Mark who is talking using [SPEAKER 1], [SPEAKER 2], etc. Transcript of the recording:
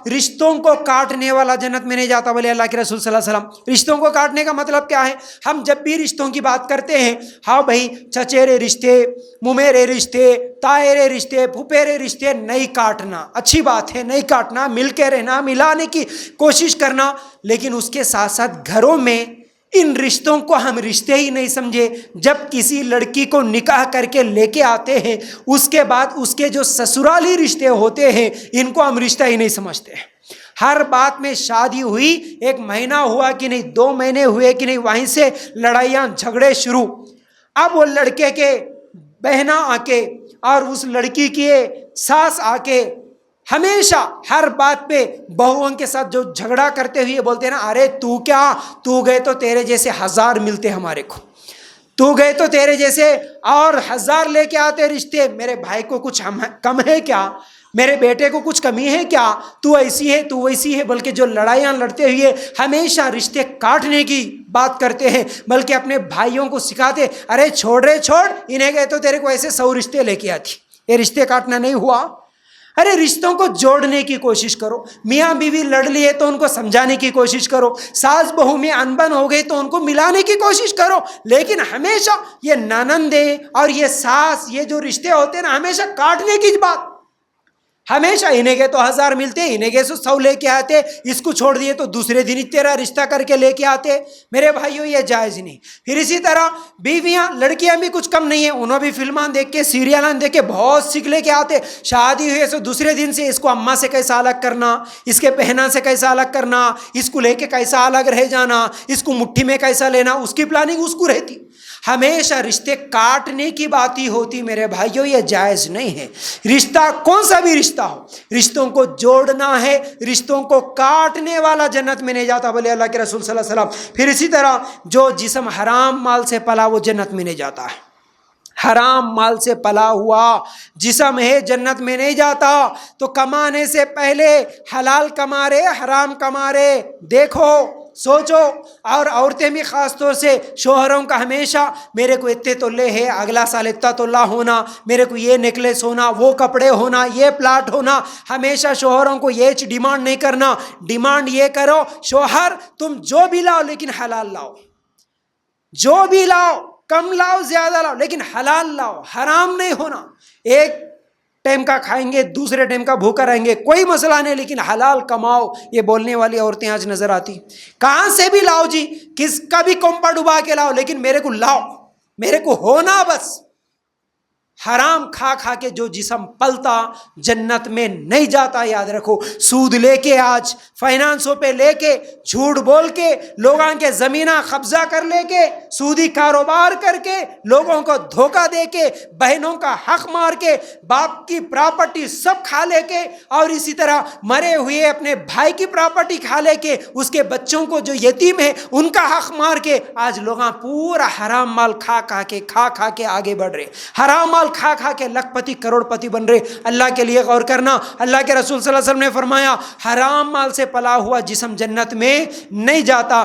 [SPEAKER 1] رشتوں کو کاٹنے والا جنت میں نہیں جاتا بولے اللہ کے رسول صلی اللہ علیہ وسلم۔ رشتوں کو کاٹنے کا مطلب کیا ہے؟ ہم جب بھی رشتوں کی بات کرتے ہیں، ہاں بھائی چچیرے رشتے، ممیرے رشتے، تائرے رشتے، پھپھیرے رشتے نہیں کاٹنا، اچھی بات ہے نہیں کاٹنا، مل کے رہنا، ملانے کی کوشش کرنا، لیکن اس کے ساتھ ساتھ گھروں میں ان رشتوں کو ہم رشتے ہی نہیں سمجھے۔ جب کسی لڑکی کو نکاح کر کے لے کے آتے ہیں، اس کے بعد اس کے جو سسرالی رشتے ہوتے ہیں ان کو ہم رشتہ ہی نہیں سمجھتے۔ ہر بات میں شادی ہوئی، 1 مہینہ ہوا کہ نہیں، 2 مہینے ہوئے کہ نہیں، وہیں سے لڑائیاں جھگڑے شروع۔ اب وہ لڑکے کے بہنا آ کے اور اس لڑکی کی ساس آ کے ہمیشہ ہر بات پہ بہوؤں کے ساتھ جو جھگڑا کرتے ہوئے بولتے ہیں نا، ارے تو کیا، تو گئے تو تیرے جیسے 1000 ملتے ہمارے کو، تو گئے تو تیرے جیسے اور 1000 لے کے آتے رشتے، میرے بھائی کو کچھ کم ہے کیا، میرے بیٹے کو کچھ کمی ہے کیا، تو ایسی ہے تو ویسی ہے۔ بلکہ جو لڑائیاں لڑتے ہوئے ہمیشہ رشتے کاٹنے کی بات کرتے ہیں، بلکہ اپنے بھائیوں کو سکھاتے، ارے چھوڑ رے چھوڑ، انہیں گئے تو تیرے کو ایسے 100 رشتے لے کے آتی۔ یہ رشتے کاٹنا نہیں ہوا؟ ارے رشتوں کو جوڑنے کی کوشش کرو، میاں بیوی لڑ لیے تو ان کو سمجھانے کی کوشش کرو، ساس بہو میں انبن ہو گئی تو ان کو ملانے کی کوشش کرو، لیکن ہمیشہ یہ ننندے اور یہ ساس، یہ جو رشتے ہوتے ہیں نا، ہمیشہ کاٹنے کی بات، ہمیشہ انہیں گئے تو 1000 ملتے، انہیں گئے تو 100 لے کے آتے، اس کو چھوڑ دیے تو دوسرے دن تیرا رشتہ کر کے لے کے آتے۔ میرے بھائیوں یہ جائز نہیں۔ پھر اسی طرح بیویاں، لڑکیاں بھی کچھ کم نہیں ہیں، انہوں بھی فلمان دیکھ کے، سیریلان دیکھ کے بہت سیکھ لے کے آتے، شادی ہوئے تو دوسرے دن سے اس کو اماں سے کیسا الگ کرنا، اس کے بہنا سے کیسا الگ کرنا، اس کو لے کے کیسا الگ رہ جانا، اس کو مٹھی میں کیسا لینا، اس کی پلاننگ اس کو رہتی۔ ہمیشہ رشتے کاٹنے کی بات ہی ہوتی۔ میرے بھائیوں یہ جائز نہیں ہے۔ رشتہ کون سا بھی رشتہ ہو، رشتوں کو جوڑنا ہے، رشتوں کو کاٹنے والا جنت میں نہیں جاتا بولے اللہ کے رسول صلی اللہ علیہ وسلم۔ پھر اسی طرح جو جسم حرام مال سے پلا وہ جنت میں نہیں جاتا ہے۔ حرام مال سے پلا ہوا جسم ہے جنت میں نہیں جاتا، تو کمانے سے پہلے حلال کما رے حرام کما رے، دیکھو سوچو۔ اور عورتیں بھی خاص طور سے شوہروں کا ہمیشہ، میرے کو اتنے تولے ہے، اگلا سال اتنا تولہ ہونا، میرے کو یہ نیکلیس ہونا، وہ کپڑے ہونا، یہ پلاٹ ہونا، ہمیشہ شوہروں کو یہ ڈیمانڈ نہیں کرنا۔ ڈیمانڈ یہ کرو شوہر تم جو بھی لاؤ لیکن حلال لاؤ، جو بھی لاؤ، کم لاؤ زیادہ لاؤ لیکن حلال لاؤ، حرام نہیں ہونا۔ ایک ٹائم کا کھائیں گے، دوسرے ٹائم کا بھوکا رہیں گے، کوئی مسئلہ نہیں، لیکن حلال کماؤ۔ یہ بولنے والی عورتیں آج نظر آتی، کہاں سے بھی لاؤ جی، کس کا بھی کومپا ڈبا کے لاؤ، لیکن میرے کو لاؤ، میرے کو ہونا بس۔ حرام کھا کھا کے جو جسم پلتا جنت میں نہیں جاتا، یاد رکھو۔ سود لے کے، آج فائنانسوں پہ لے کے، جھوٹ بول کے، لوگوں کے زمینہ قبضہ کر لے کے، سودی کاروبار کر کے، لوگوں کو دھوکہ دے کے، بہنوں کا حق مار کے، باپ کی پراپرٹی سب کھا لے کے، اور اسی طرح مرے ہوئے اپنے بھائی کی پراپرٹی کھا لے کے، اس کے بچوں کو جو یتیم ہے ان کا حق مار کے، آج لوگاں پورا حرام مال کھا کھا کے آگے بڑھ رہے، حرام مال کھا کھا کے لکھ پتی کروڑ پتی بن رہے۔ اللہ کے لیے غور کرنا، اللہ کے رسول صلی اللہ علیہ وسلم نے فرمایا حرام مال سے پلا ہوا جسم جنت میں نہیں جاتا۔